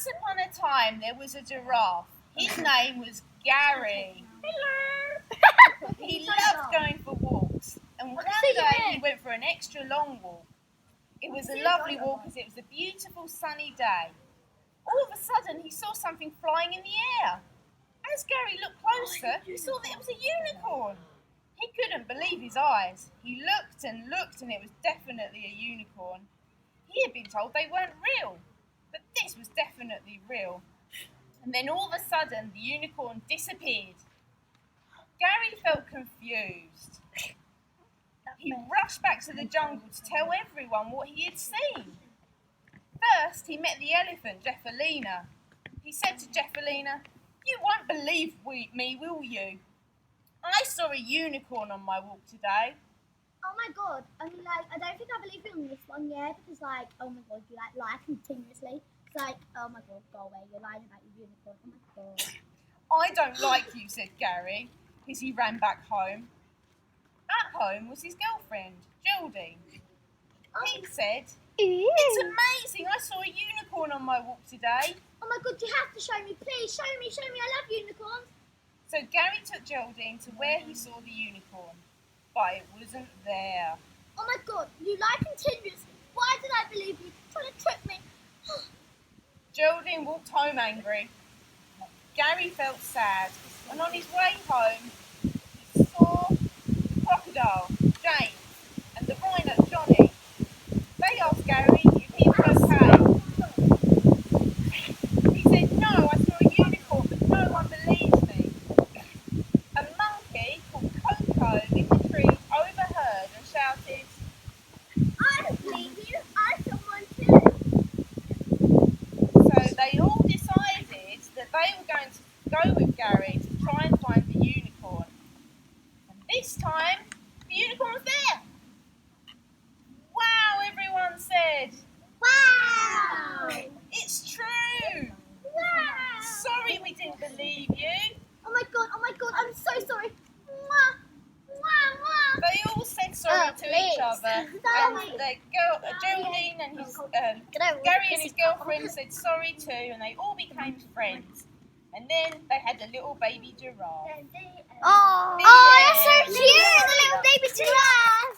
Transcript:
Once upon a time, there was a giraffe. His name was Gary. Hello. He loved going for walks, and one day he went for an extra long walk. It was a lovely walk because it was a beautiful sunny day. All of a sudden, he saw something flying in the air. As Gary looked closer, he saw that it was a unicorn. He couldn't believe his eyes. He looked and looked, and it was definitely a unicorn. He had been told they weren't real, but this was definitely real. And then all of a sudden, the unicorn disappeared. Gary felt confused. He rushed back to the jungle to tell everyone what he had seen. First, he met the elephant, Jeffalina. He said to Jeffalina, "You won't believe me, will you? I saw a unicorn on my walk today." Oh my god, I mean, like, I don't think I believe you on this one, yeah, because, like, oh my god, you, like, lie continuously. It's like, oh my god, go away, you're lying about your unicorn, oh my god. "I don't like you," said Gary, as he ran back home. At home was his girlfriend, Geraldine. He said, "It's amazing, I saw a unicorn on my walk today." Oh my god, you have to show me, please, show me, I love unicorns. So Gary took Geraldine to where he saw the unicorn, but it wasn't there. Oh my god, you lie continuously. Why did I believe you? Trying to trick me. Geraldine walked home angry. Gary felt sad, and on his way home, he saw Crocodile, James, and the Rhino, Johnny. They asked Gary if he was okay. He said, "No, I saw a unicorn, but no one believes me." A monkey called Coco in the tree overheard and shouted, I don't believe you. I saw one too. So they all decided that they were going to go with Gary to try and find the unicorn. And this time, the unicorn was there. "Wow," everyone said. Wow! "It's true. Wow! Sorry we didn't believe you." Oh my god, I'm so sorry. Mwah! Mwah, mwah! They all said sorry to each other. Sorry. And Geraldine and his Gary and his girlfriend said sorry too, and they all became friends. And then they had a little baby giraffe. Oh, that's so cute, the little baby giraffe.